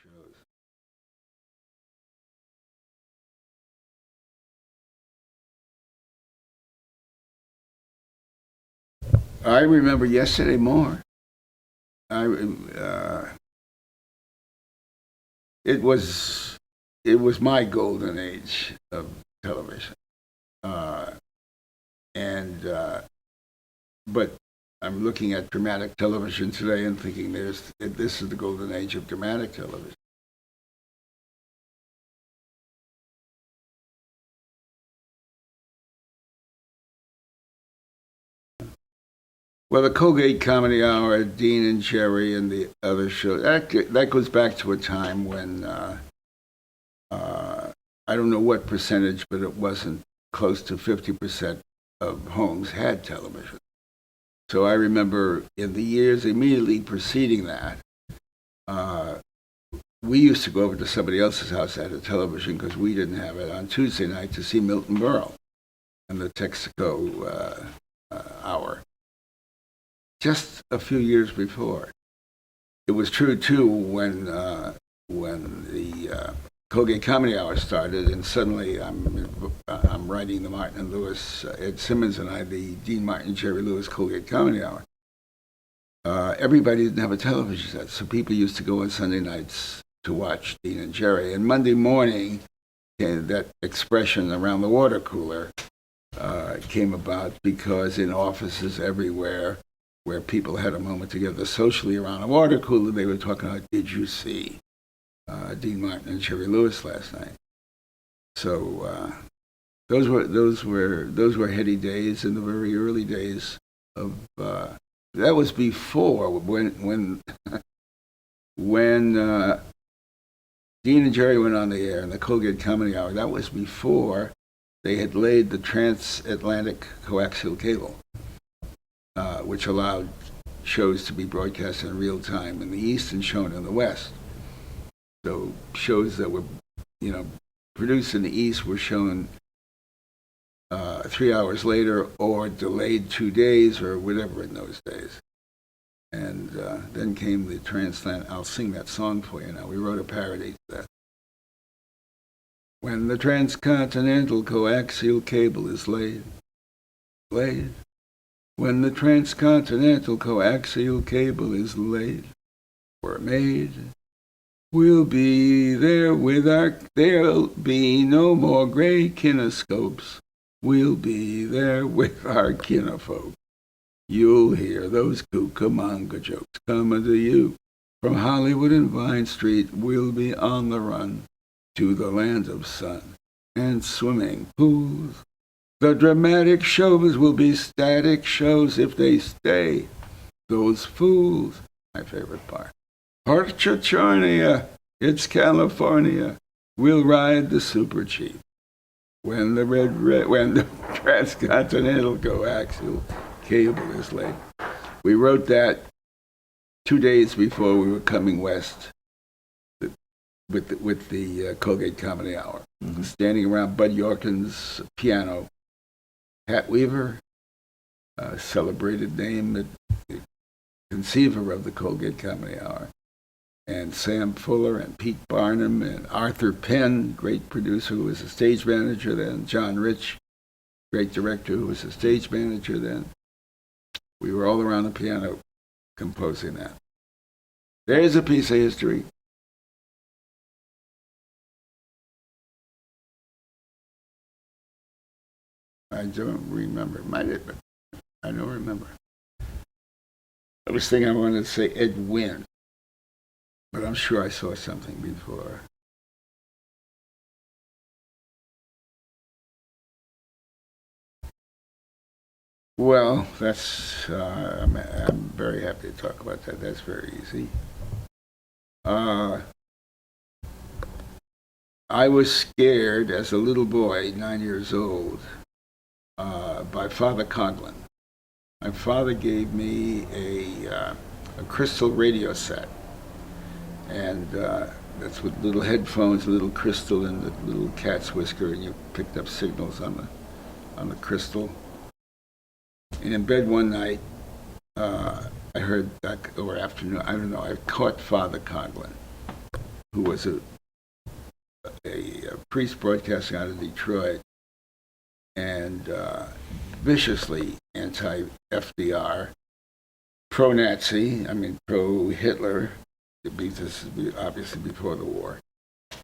shows. I remember yesterday more. I it was it was my golden age of television, uh, and but I'm looking at dramatic television today and thinking this is the golden age of dramatic television. Well, the Colgate Comedy Hour, Dean and Jerry, and the other shows that goes back to a time when uh, I don't know what percentage, but it wasn't close to 50% of homes had television. So I remember in the years immediately preceding that, uh, we used to go over to somebody else's house that had a television because we didn't have it on Tuesday night to see Milton Berle and the Texaco hour just a few years before. It was true too when the Colgate Comedy Hour started, and suddenly I'm writing the Martin and Lewis, Ed Simmons and I, the Dean Martin Jerry Lewis Colgate Comedy Hour. Everybody didn't have a television set, so people used to go on Sunday nights to watch Dean and Jerry. And Monday morning, that expression around the water cooler came about because in offices everywhere where people had a moment together socially around a water cooler, they were talking about, did you see Dean Martin and Jerry Lewis last night? So those were heady days in the very early days of. That was before when Dean and Jerry went on the air in the Colgate Comedy Hour. That was before they had laid the transatlantic coaxial cable, which allowed shows to be broadcast in real time in the East and shown in the West. So shows that were, produced in the East were shown 3 hours later or delayed 2 days or whatever in those days. And then came the transatlantic. I'll sing that song for you now. We wrote a parody to that. When the transcontinental coaxial cable is laid. When the transcontinental coaxial cable is laid or made, we'll be there with there'll be no more gray kinescopes. We'll be there with our kinfolk. You'll hear those Cucamonga jokes coming to you. From Hollywood and Vine Street, we'll be on the run to the land of sun and swimming pools. The dramatic shows will be static shows if they stay. Those fools, my favorite part. Harchachonia, it's California. We'll ride the super cheap. When the transcontinental coaxial cable is laid. We wrote that 2 days before we were coming west with the Colgate Comedy Hour. Mm-hmm. Standing around Bud Yorkin's piano. Pat Weaver, a celebrated name, the conceiver of the Colgate Comedy Hour, and Sam Fuller and Pete Barnum and Arthur Penn, great producer who was a stage manager then, John Rich, great director who was a stage manager then. We were all around the piano composing that. There's a piece of history. I don't remember. Might have been. I don't remember. I was thinking I wanted to say Ed Wynn, but I'm sure I saw something before. Well, I'm very happy to talk about that. That's very easy. Uh, I was scared as a little boy, 9 years old, by Father Coughlin. My father gave me a crystal radio set, and that's with little headphones, a little crystal, and the little cat's whisker, and you picked up signals on the crystal. And in bed one night, I heard or afternoon, I don't know, I caught Father Coughlin. who was a priest broadcasting out of Detroit, and viciously anti-FDR, pro-Nazi, I mean pro-Hitler. This is obviously before the war,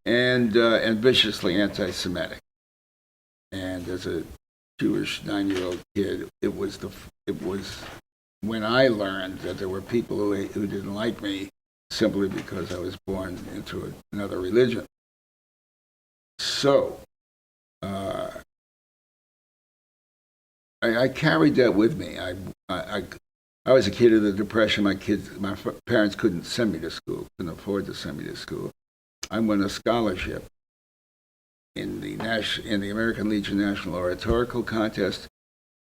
and viciously anti-Semitic. And as a Jewish 9-year-old kid, it was when I learned that there were people who didn't like me simply because I was born into another religion. So I carried that with me. I was a kid of the Depression. My parents couldn't send me to school, couldn't afford to send me to school. I won a scholarship in the American Legion National Oratorical Contest,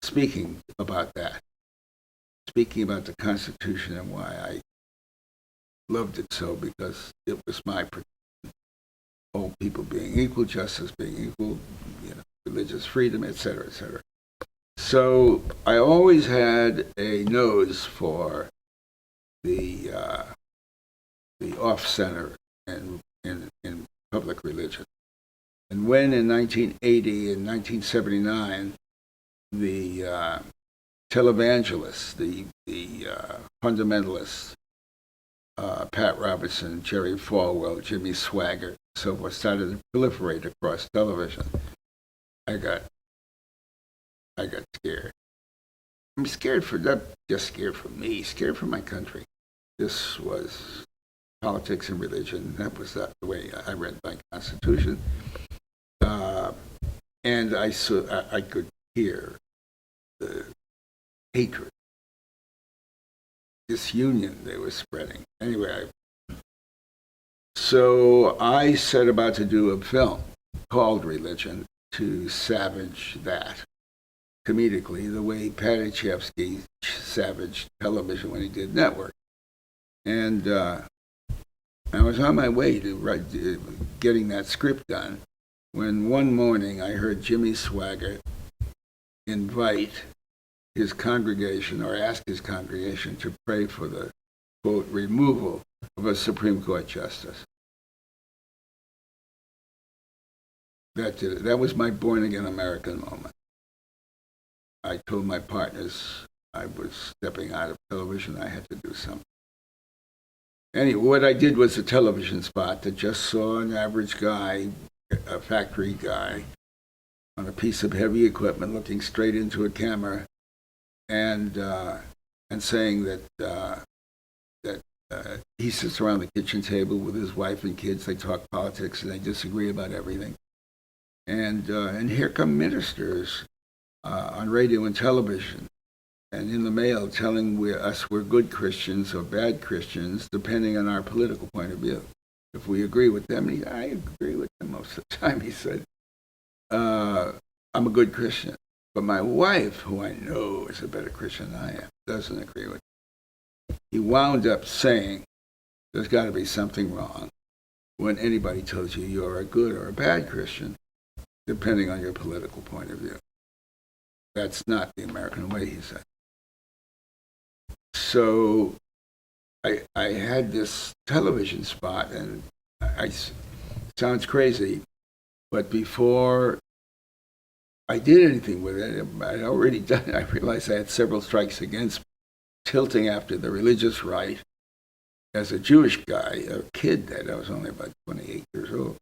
speaking about that, speaking about the Constitution and why I loved it so, because it was my all people being equal, justice being equal, religious freedom, etc., etc. So I always had a nose for the off-center in public religion. And when in 1980 and 1979, the televangelists, the fundamentalists, Pat Robertson, Jerry Falwell, Jimmy Swaggart, so forth, started to proliferate across television, I got scared. I'm scared for not just scared for me, scared for my country. This was politics and religion. That was the way I read my Constitution. And I could hear the hatred, disunion they were spreading. Anyway, so I set about to do a film called Religion to savage that comedically, the way Padachevsky savaged television when he did Network. And I was on my way to getting that script done when one morning I heard Jimmy Swaggart invite his congregation, or ask his congregation, to pray for the, quote, removal of a Supreme Court justice. That did it. That was my born-again American moment. I told my partners I was stepping out of television. I had to do something. Anyway, what I did was a television spot that just saw an average guy, a factory guy, on a piece of heavy equipment looking straight into a camera and saying that he sits around the kitchen table with his wife and kids. They talk politics and they disagree about everything. And here come ministers on radio and television and in the mail telling we're good Christians or bad Christians, depending on our political point of view. If we agree with them, I agree with them most of the time, he said, I'm a good Christian. But my wife, who I know is a better Christian than I am, doesn't agree with me. He wound up saying, there's got to be something wrong when anybody tells you you're a good or a bad Christian, depending on your political point of view. That's not the American way, he said. So I had this television spot, and sounds crazy, but before I did anything with it, I'd already done it. I realized I had several strikes against tilting after the religious right. As a Jewish guy, a kid that I was only about 28 years old,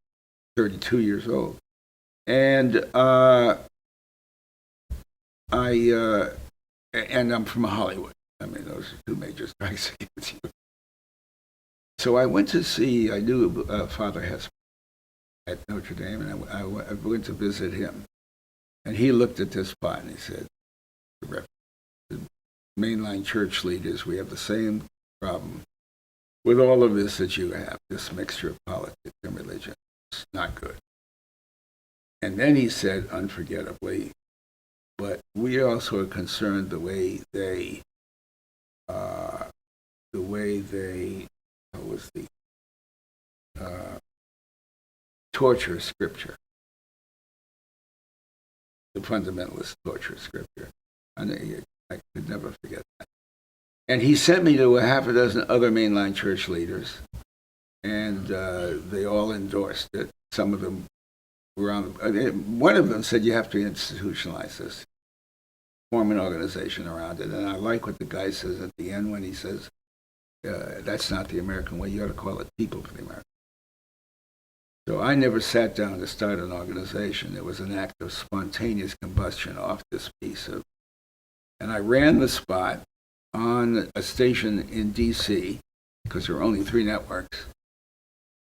32 years old. And and I'm from Hollywood. I mean, those are two major strikes against you. So I went to see, I knew Father Hess at Notre Dame, and I went to visit him. And he looked at this spot and he said, the mainline church leaders, we have the same problem with all of this that you have, this mixture of politics and religion. It's not good. And then he said, unforgettably, but we also are concerned the way they torture Scripture. The fundamentalist torture Scripture. And I could never forget that. And he sent me to a half a dozen other mainline church leaders and they all endorsed it. Some of them were on. One of them said you have to institutionalize this, form an organization around it. And I like what the guy says at the end when he says, "That's not the American way. You ought to call it People for the American." So I never sat down to start an organization. It was an act of spontaneous combustion off this piece of, and I ran the spot on a station in D.C. because there were only 3 networks,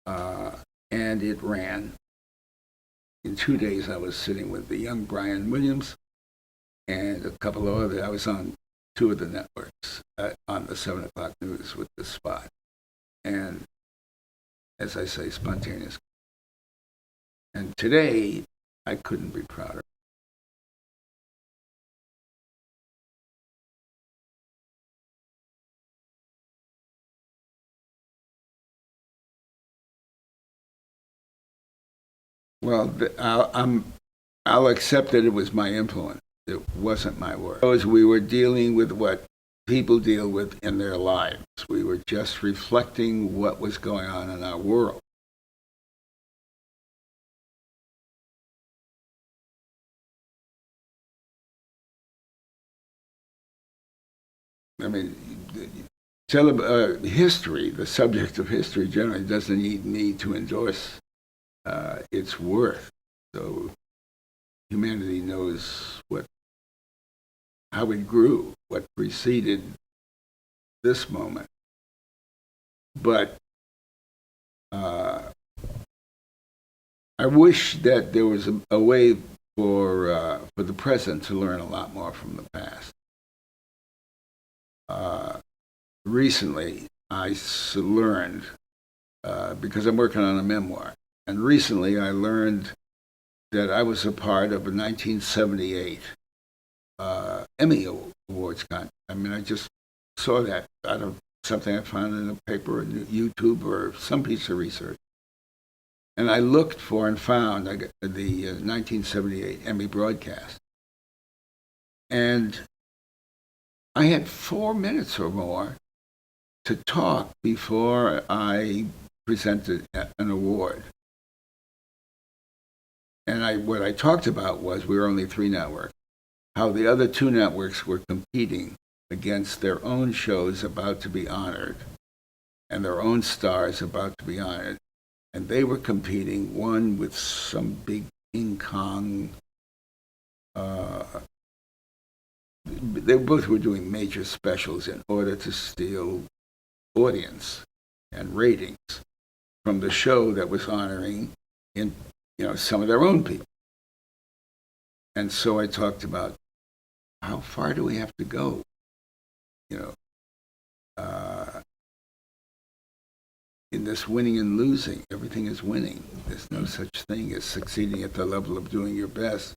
and it ran. In 2 days, I was sitting with the young Brian Williams and a couple of other. I was on 2 of the networks on the 7 o'clock news with this spot, and as I say, spontaneous. And today, I couldn't be prouder. Well, I'll accept that it was my influence. It wasn't my work. Because we were dealing with what people deal with in their lives. We were just reflecting what was going on in our world. I mean, history, the subject of history generally doesn't need me to endorse its worth. So humanity knows how it grew, what preceded this moment. But I wish that there was a way for the present to learn a lot more from the past. Recently, I learned, because I'm working on a memoir, and recently I learned that I was a part of a 1978 Emmy Awards contest. I mean, I just saw that out of something I found in a paper, or YouTube, or some piece of research. And I looked for and found the 1978 Emmy broadcast. And I had 4 minutes or more to talk before I presented an award. And what I talked about was we were only 3 networks, how the other 2 networks were competing against their own shows about to be honored and their own stars about to be honored. And they were competing, one with some big King Kong. They both were doing major specials in order to steal audience and ratings from the show that was honoring some of their own people. And so I talked about how far do we have to go? In this winning and losing, everything is winning. There's no such thing as succeeding at the level of doing your best.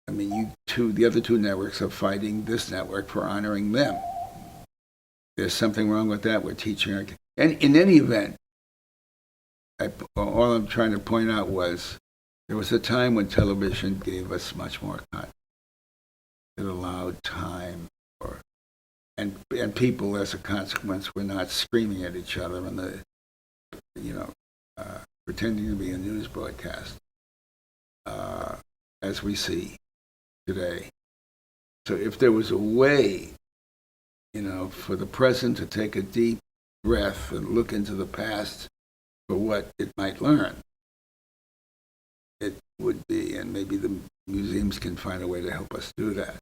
I mean, the other 2 networks are fighting this network for honoring them. There's something wrong with that. We're teaching and in any event, all I'm trying to point out was there was a time when television gave us much more content. It allowed time and people, as a consequence, were not screaming at each other and pretending to be a news broadcast, as we see today. So if there was a way, for the present to take a deep breath and look into the past for what it might learn, it would be, and maybe the museums can find a way to help us do that.